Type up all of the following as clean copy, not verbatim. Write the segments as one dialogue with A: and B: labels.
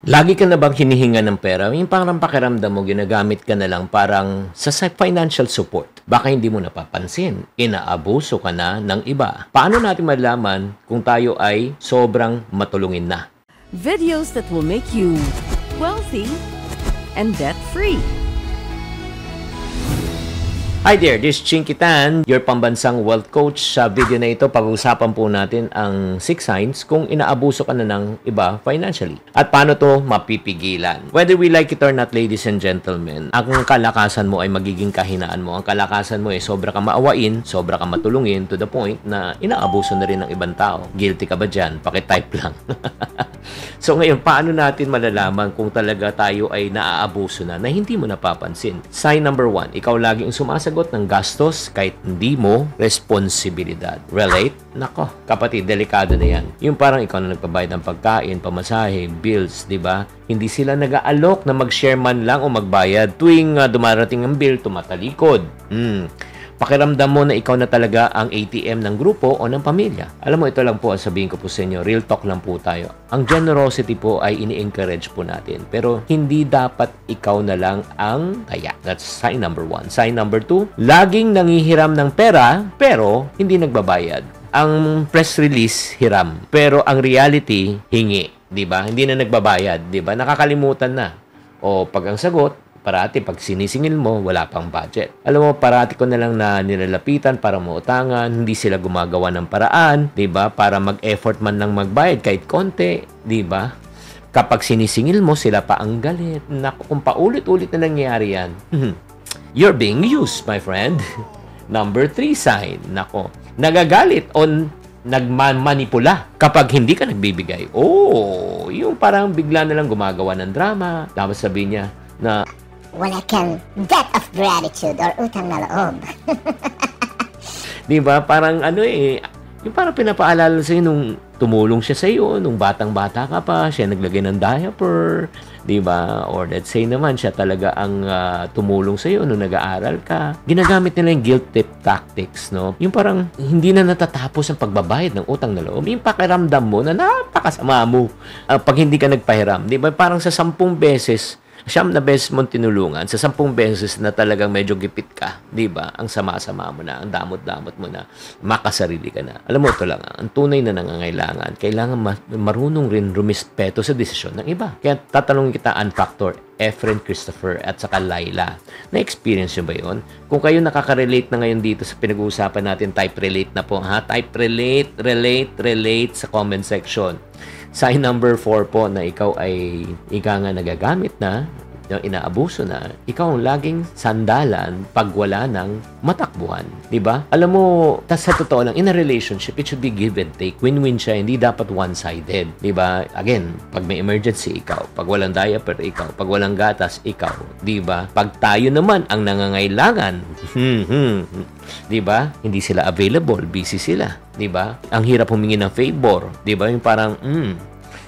A: Lagi ka na bang hinihinga ng pera? Yung parang pakiramdam mo, ginagamit ka na lang parang sa financial support. Baka hindi mo napapansin, inaabuso ka na ng iba. Paano natin malalaman kung tayo ay sobrang matulungin na?
B: Videos that will make you wealthy and debt-free.
A: Hi there, this is Chinky Tan, your pambansang wealth coach. Sa video na ito, pag-uusapan po natin ang 6 signs kung inaabuso ka na ng iba financially. At paano to mapipigilan. Whether we like it or not, ladies and gentlemen, ang kalakasan mo ay magiging kahinaan mo. Ang kalakasan mo ay sobra ka maawain, sobra ka matulungin to the point na inaabuso na rin ng ibang tao. Guilty ka ba dyan? Pakitype lang. So ngayon, paano natin malalaman kung talaga tayo ay naaabuso na hindi mo napapansin? Sign number 1, ikaw laging sumasagot ng gastos kahit hindi mo responsibilidad. Relate? Nako, kapatid, delikado na yan. Yung parang ikaw na nagpabayad ng pagkain, pamasahe, bills, di ba? Hindi sila nag-aalok na mag-share man lang o magbayad. Tuwing dumarating ang bill, tumatalikod. Pakiramdam mo na ikaw na talaga ang ATM ng grupo o ng pamilya. Alam mo, ito lang po ang sabihin ko po sa inyo. Real talk lang po tayo. Ang generosity po ay ini-encourage po natin. Pero hindi dapat ikaw na lang ang taya. That's sign number 1. Sign number 2, laging nangihiram ng pera pero hindi nagbabayad. Ang press release, hiram. Pero ang reality, hingi. Diba? Hindi na nagbabayad. Diba? Nakakalimutan na. O pag ang sagot, parati pag sinisingil mo, wala pang budget. Alam mo, parati ko na lang na nilalapitan para mautangan, hindi sila gumagawa ng paraan, 'di ba? Para mag-effort man lang magbayad kahit konti, 'di ba? Kapag sinisingil mo, sila pa ang galit. Naku, kung paulit-ulit na nangyayari 'yan. You're being used, my friend. Number 3 sign, nako, nagagalit on nagmanipula kapag hindi ka nagbibigay. Oh, yung parang bigla na lang gumagawa ng drama. Tapos sabi niya na
C: wala kang debt of gratitude or utang na loob.
A: Di ba? Parang yung parang pinapaalala sa'yo nung tumulong siya sa'yo, nung batang-bata ka pa, siya naglagay ng diaper, di ba? Or let's say naman, siya talaga ang tumulong sa'yo nung nag-aaral ka. Ginagamit nila yung guilt tip tactics, no? Yung parang hindi na natatapos ang pagbabayad ng utang na loob. Yung pakiramdam mo na napakasama mo pag hindi ka nagpahiram. Di ba? Parang sa 10 beses, 9 na beses mong tinulungan, sa 10 beses na talagang medyo gipit ka, di ba? Ang sama-sama mo na, ang damot-damot mo na, makasarili ka na. Alam mo, ito lang, ang tunay na nangangailangan, kailangan marunong rin rumispeto sa desisyon ng iba. Kaya tatanungin kita, Unfactor, Efren, Christopher, at saka Laila. Na-experience nyo ba yun? Kung kayo nakaka-relate na ngayon dito sa pinag-uusapan natin, type relate na po, ha? Type relate sa comment section. Sign number 4 po na ikaw ay nga nagagamit na, inaabuso na, ikaw ang laging sandalan pag wala ng matakbuhan. Diba? Alam mo, sa totoo lang, in a relationship, it should be give and take. Win-win siya, hindi dapat one-sided. Diba? Again, pag may emergency, ikaw. Pag walang diaper, ikaw. Pag walang gatas, ikaw. Diba? Pag tayo naman ang nangangailangan, diba? Hindi sila available, busy sila. Diba? Ang hirap humingi ng favor. Diba? Yung parang,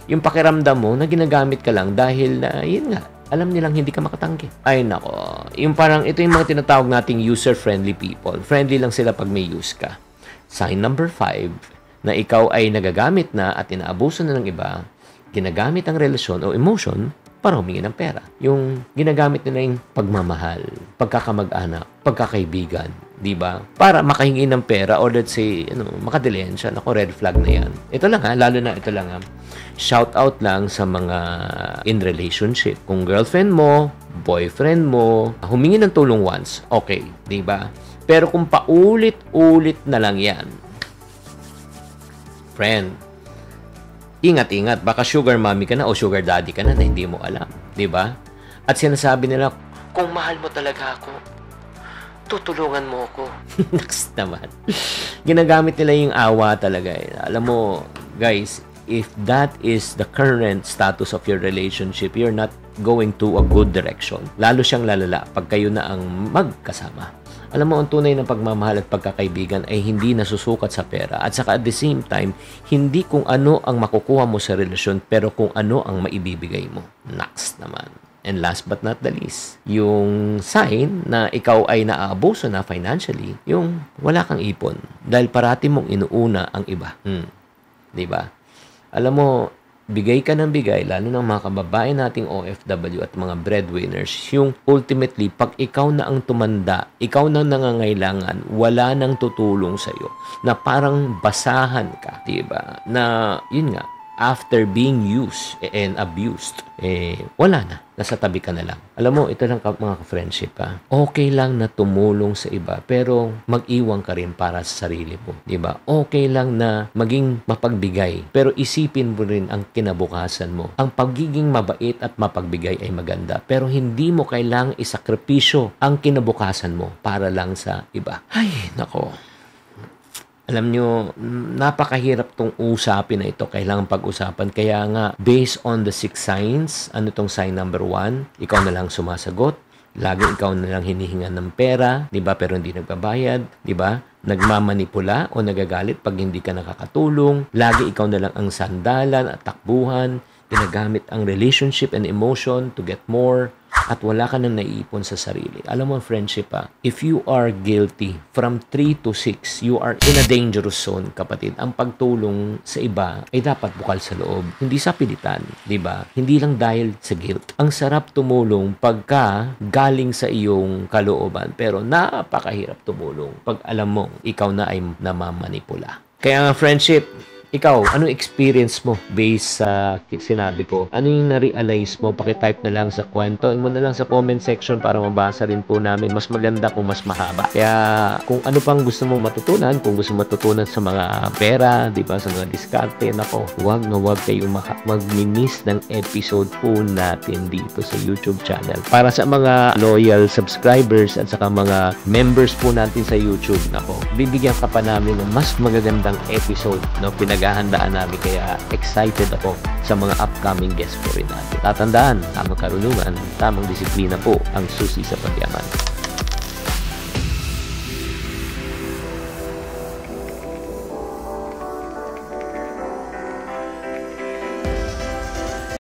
A: yung pakiramdam mo na ginagamit ka lang dahil, yun nga, alam nilang hindi ka makatanggi. Ay nako, yung parang ito yung mga tinatawag nating user-friendly people. Friendly lang sila pag may use ka. Sign number 5, na ikaw ay nagagamit na at inaabuso na ng iba, ginagamit ang relasyon o emotion para humingi ng pera. Yung ginagamit nila yung pagmamahal, pagkakamag-anak, pagkakaibigan, di ba? Para makahingi ng pera or let's say, makadilensya. Nako, red flag na yan. Ito lang lalo na ito lang shout out lang sa mga in relationship. Kung girlfriend mo, boyfriend mo, humingi ng tulong once, okay, di ba? Pero kung paulit-ulit na lang yan, friend, ingat-ingat, baka sugar mommy ka na o sugar daddy ka na hindi mo alam, di ba? At sinasabi nila, kung mahal mo talaga ako, tutulungan mo ako. Next naman. Ginagamit nila yung awa talaga. Alam mo, guys, if that is the current status of your relationship, you're not going to a good direction. Lalo siyang lalala pag kayo na ang magkasama. Alam mo, ang tunay ng pagmamahal at pagkakaibigan ay hindi nasusukat sa pera. At saka at the same time, hindi kung ano ang makukuha mo sa relasyon, pero kung ano ang maibibigay mo. Next naman. And last but not the least, yung sign na ikaw ay naaabuso na financially, yung wala kang ipon. Dahil parati mong inuuna ang iba. Diba? Alam mo, bigay ka ng bigay, lalo ng mga kababayan nating OFW at mga breadwinners, yung ultimately, pag ikaw na ang tumanda, ikaw na nangangailangan, wala nang tutulong sa'yo, na parang basahan ka, diba? Na, yun nga, after being used and abused, wala na. Nasa tabi ka na lang. Alam mo, ito lang mga ka-friendship ha. Okay lang na tumulong sa iba, pero mag-iwan ka rin para sa sarili mo. Diba? Okay lang na maging mapagbigay, pero isipin mo rin ang kinabukasan mo. Ang pagiging mabait at mapagbigay ay maganda, pero hindi mo kailangang isakripisyo ang kinabukasan mo para lang sa iba. Ay, nako. Alam nyo, napakahirap tong usapin na ito. Kailangan pag-usapan. Kaya nga, based on the 6 signs, ano tong sign number 1? Ikaw na lang sumasagot. Lagi ikaw na lang hinihingan ng pera, di ba? Pero hindi nagbabayad, di ba? Nagmamanipula o nagagalit pag hindi ka nakakatulong. Lagi ikaw na lang ang sandalan at takbuhan. Ginagamit ang relationship and emotion to get more. At wala ka nang naiipon sa sarili. Alam mo, friendship if you are guilty from 3 to 6, you are in a dangerous zone, kapatid. Ang pagtulong sa iba ay dapat bukal sa loob, hindi sa pilitan, di ba? Hindi lang dahil sa guilt. Ang sarap tumulong pagka galing sa iyong kalooban, pero napakahirap tumulong pag alam mo ikaw na ay namamanipula. Kaya nga, friendship, ikaw, anong experience mo based sa sinabi ko? Ano yung na-realize mo? Pakitype na lang sa kwento. Mo na lang sa comment section para mabasa rin po namin. Mas maganda kung mas mahaba. Kaya kung ano pang gusto mo matutunan, kung gusto mo matutunan sa mga pera, di ba, sa mga diskarte, nako, huwag na huwag kayong mag-miss ng episode po natin dito sa YouTube channel. Para sa mga loyal subscribers at saka mga members po natin sa YouTube, nako, bibigyan ka pa namin ng mas magagandang episode, no? Pinaghahandaan namin, kaya excited ako sa mga upcoming guests po rin natin. Tatandaan, tamang karunungan, tamang disiplina po ang susi sa pagyaman.